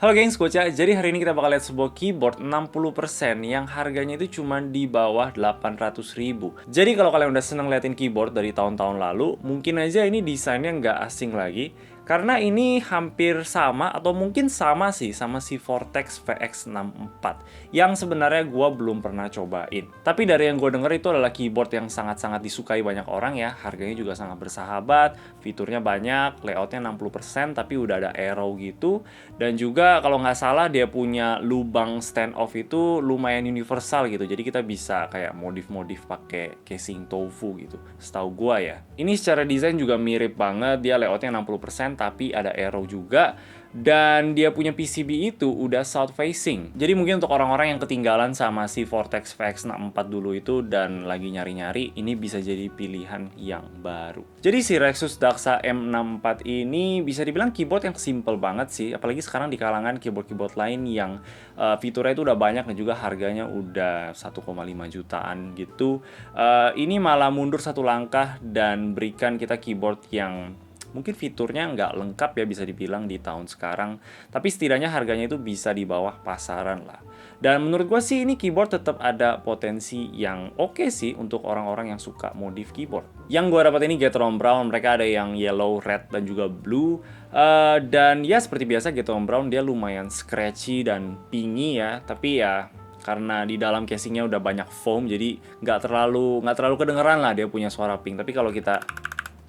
Halo gengs, Koca. Jadi hari ini kita bakal lihat sebuah keyboard 60% yang harganya itu cuma di bawah 800.000. Jadi kalau kalian udah seneng liatin keyboard dari tahun-tahun lalu, mungkin aja ini desainnya nggak asing lagi. Karena ini hampir sama atau mungkin sama sih sama si Vortex VX64 yang sebenarnya gue belum pernah cobain. Tapi dari yang gue denger itu adalah keyboard yang sangat-sangat disukai banyak orang ya. Harganya juga sangat bersahabat, fiturnya banyak, layoutnya 60% tapi udah ada arrow gitu. Dan juga kalau nggak salah dia punya lubang stand off itu lumayan universal gitu. Jadi kita bisa kayak modif-modif pakai casing tofu gitu. Setahu gua ya. Ini secara desain juga mirip banget, dia layoutnya 60% tapi ada arrow juga. Dan dia punya PCB itu udah south facing. Jadi mungkin untuk orang-orang yang ketinggalan sama si Vortex VX64 dulu itu dan lagi nyari-nyari, ini bisa jadi pilihan yang baru. Jadi si Rexus Daxa M64 ini bisa dibilang keyboard yang simple banget sih. Apalagi sekarang di kalangan keyboard-keyboard lain yang fiturnya itu udah banyak dan juga harganya udah 1,5 jutaan gitu. Ini malah mundur satu langkah dan berikan kita keyboard yang mungkin fiturnya nggak lengkap ya bisa dibilang di tahun sekarang, tapi setidaknya harganya itu bisa di bawah pasaran lah. Dan menurut gue sih ini keyboard tetap ada potensi yang oke sih untuk orang-orang yang suka modif keyboard. Yang gue dapat ini Gateron Brown, mereka ada yang yellow, red, dan juga blue. Dan ya seperti biasa Gateron Brown dia lumayan scratchy dan pingy ya, tapi ya karena di dalam casingnya udah banyak foam jadi nggak terlalu kedengeran lah dia punya suara pink. Tapi kalau kita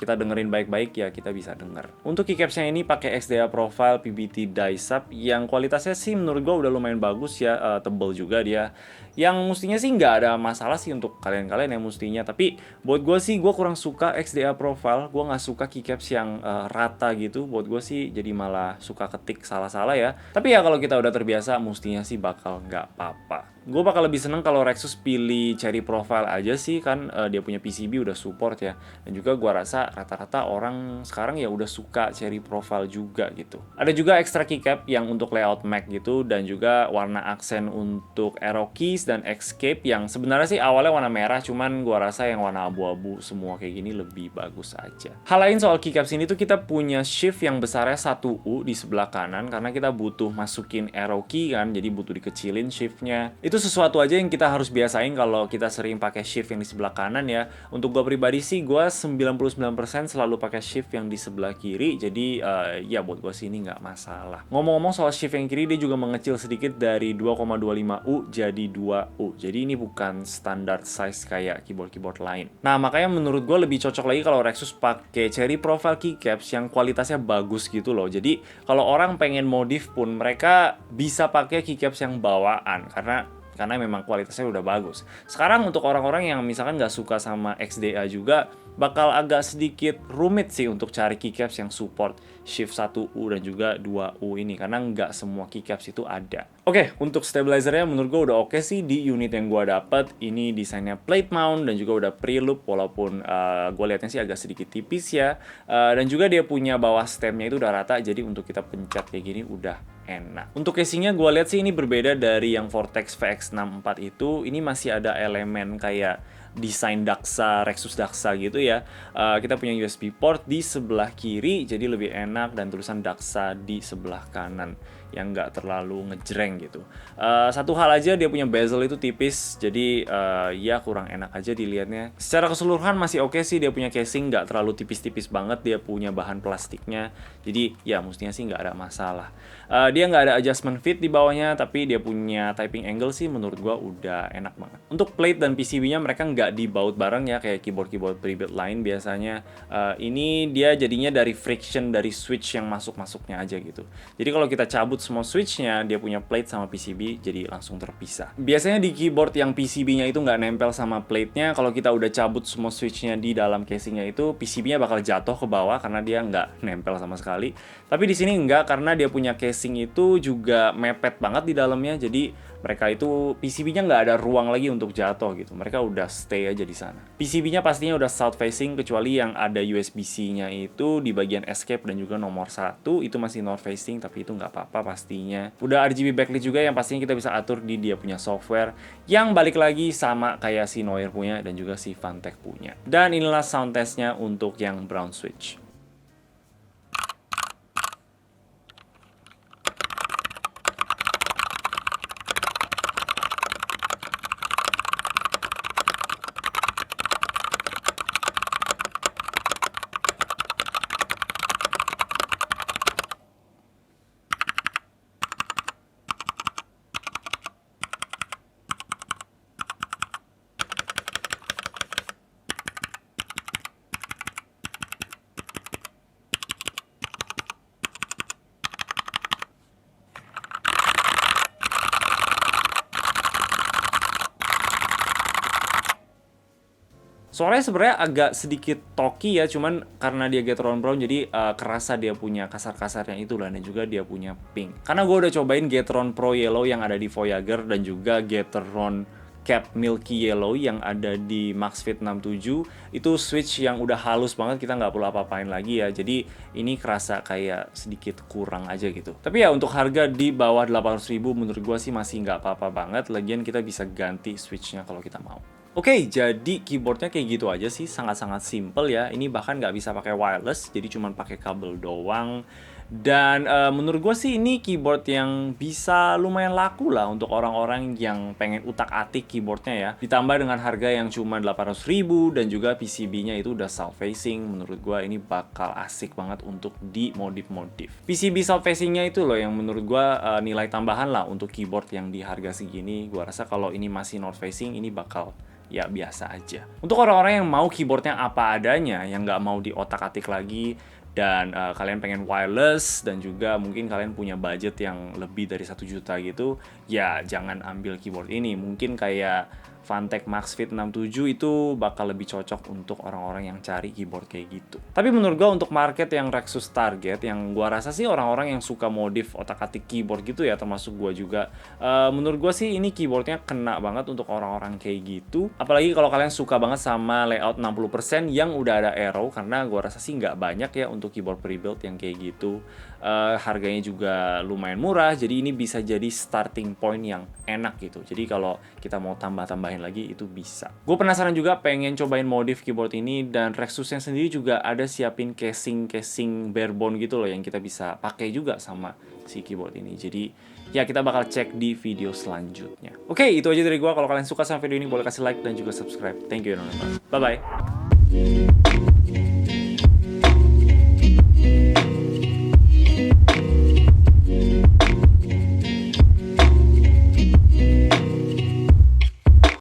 dengerin baik-baik ya kita bisa denger. Untuk keycapsnya ini pakai XDA Profile PBT die sub yang kualitasnya sih menurut gua udah lumayan bagus ya, tebel juga dia. Yang mestinya sih nggak ada masalah sih untuk kalian-kalian yang mestinya. Tapi buat gua sih gua kurang suka XDA Profile. Gua nggak suka keycaps yang rata gitu. Buat gua sih jadi malah suka ketik salah-salah ya. Tapi ya kalau kita udah terbiasa mestinya sih bakal nggak apa-apa. Gue bakal lebih seneng kalau Rexus pilih Cherry Profile aja sih kan dia punya PCB udah support ya. Dan juga gue rasa rata-rata orang sekarang ya udah suka Cherry Profile juga gitu. Ada juga extra keycap yang untuk layout Mac gitu dan juga warna aksen untuk arrow keys dan escape yang sebenarnya sih awalnya warna merah cuman gue rasa yang warna abu-abu semua kayak gini lebih bagus aja. Hal lain soal keycaps ini tuh kita punya shift yang besarnya 1U di sebelah kanan karena kita butuh masukin arrow key kan jadi butuh dikecilin shiftnya. Itu sesuatu aja yang kita harus biasain kalau kita sering pakai shift yang di sebelah kanan ya. Untuk gue pribadi sih gue 99% selalu pakai shift yang di sebelah kiri. Jadi ya buat gue sih ini nggak masalah. Ngomong-ngomong soal shift yang kiri dia juga mengecil sedikit dari 2,25U jadi 2U. Jadi ini bukan standar size kayak keyboard-keyboard lain. Nah makanya menurut gue lebih cocok lagi kalau Rexus pakai Cherry Profile keycaps yang kualitasnya bagus gitu loh. Jadi kalau orang pengen modif pun mereka bisa pakai keycaps yang bawaan karena memang kualitasnya udah bagus. Sekarang untuk orang-orang yang misalkan nggak suka sama XDA juga bakal agak sedikit rumit sih untuk cari keycaps yang support shift 1U dan juga 2U ini karena nggak semua keycaps itu ada. Oke, untuk stabilizernya menurut gue udah oke sih di unit yang gue dapet. Ini desainnya plate mount dan juga udah pre-loop walaupun gue liatnya sih agak sedikit tipis ya. Dan juga dia punya bawah stemnya itu udah rata jadi untuk kita pencet kayak gini udah enak. Untuk casingnya gue lihat sih ini berbeda dari yang Vortex VX64 itu. Ini masih ada elemen kayak desain Daxa, Rexus Daxa gitu ya. Kita punya USB port di sebelah kiri jadi lebih enak dan tulisan Daxa di sebelah kanan yang nggak terlalu ngejreng gitu. Satu hal aja dia punya bezel itu tipis jadi ya kurang enak aja dilihatnya. Secara keseluruhan masih oke sih, dia punya casing nggak terlalu tipis-tipis banget, dia punya bahan plastiknya jadi ya mestinya sih nggak ada masalah. Dia nggak ada adjustment fit di bawahnya tapi dia punya typing angle sih menurut gua udah enak banget. Untuk plate dan PCB-nya mereka nggak dibaut bareng ya kayak keyboard-keyboard pre-built lain biasanya. Ini dia jadinya dari friction dari switch yang masuk-masuknya aja gitu. Jadi kalau kita cabut semua switch-nya, dia punya plate sama PCB jadi langsung terpisah. Biasanya di keyboard yang PCB-nya itu nggak nempel sama plate-nya, kalau kita udah cabut semua switch-nya di dalam casing-nya itu, PCB-nya bakal jatuh ke bawah karena dia nggak nempel sama sekali. Tapi di sini nggak karena dia punya casing itu juga mepet banget di dalamnya, jadi mereka itu PCB-nya nggak ada ruang lagi untuk jatuh gitu. Mereka udah stay aja di sana. PCB-nya pastinya udah south facing kecuali yang ada USB-C-nya itu di bagian escape dan juga nomor 1 itu masih north facing tapi itu nggak apa-apa pastinya. Udah RGB backlit juga yang pastinya kita bisa atur di dia punya software yang balik lagi sama kayak si Noir punya dan juga si Fantech punya. Dan inilah sound testnya untuk yang brown switch. Suaranya sebenarnya agak sedikit talky ya, cuman karena dia Gateron Brown jadi kerasa dia punya kasar-kasarnya itulah, dan juga dia punya pink. Karena gue udah cobain Gateron Pro Yellow yang ada di Voyager dan juga Gateron Cap Milky Yellow yang ada di Maxfit 67, itu switch yang udah halus banget, kita nggak perlu apa-apain lagi ya. Jadi ini kerasa kayak sedikit kurang aja gitu. Tapi ya untuk harga di bawah 800.000 menurut gue sih masih nggak apa-apa banget. Lagian kita bisa ganti switchnya kalau kita mau. Oke, jadi keyboardnya kayak gitu aja sih, sangat-sangat simple ya. Ini bahkan nggak bisa pakai wireless, jadi cuma pakai kabel doang. Dan menurut gue sih ini keyboard yang bisa lumayan laku lah untuk orang-orang yang pengen utak-atik keyboardnya ya. Ditambah dengan harga yang cuma 800.000 dan juga PCB-nya itu udah south facing. Menurut gue ini bakal asik banget untuk dimodif-modif. PCB south facing-nya itu loh yang menurut gue nilai tambahan lah untuk keyboard yang di harga segini. Gue rasa kalau ini masih north facing ini bakal ya biasa aja. Untuk orang-orang yang mau keyboardnya apa adanya, yang nggak mau diotak-atik lagi, dan kalian pengen wireless, dan juga mungkin kalian punya budget yang lebih dari 1 juta gitu, ya jangan ambil keyboard ini. Mungkin kayak Fantech Maxfit 67 itu bakal lebih cocok untuk orang-orang yang cari keyboard kayak gitu. Tapi menurut gua untuk market yang Rexus target, yang gua rasa sih orang-orang yang suka modif otak-atik keyboard gitu ya, termasuk gua juga. Menurut gua sih ini keyboardnya kena banget untuk orang-orang kayak gitu. Apalagi kalau kalian suka banget sama layout 60% yang udah ada arrow, karena gua rasa sih nggak banyak ya untuk keyboard pre-built yang kayak gitu. Harganya juga lumayan murah, jadi ini bisa jadi starting point yang enak gitu. Jadi kalau kita mau tambah-tambahin lagi itu bisa. Gue penasaran juga pengen cobain modif keyboard ini, dan Rexusnya sendiri juga ada siapin casing barebone gitu loh yang kita bisa pakai juga sama si keyboard ini. Jadi ya kita bakal cek di video selanjutnya. Oke, itu aja dari gue. Kalau kalian suka sama video ini boleh kasih like dan juga subscribe. Thank you udah nonton. Bye bye.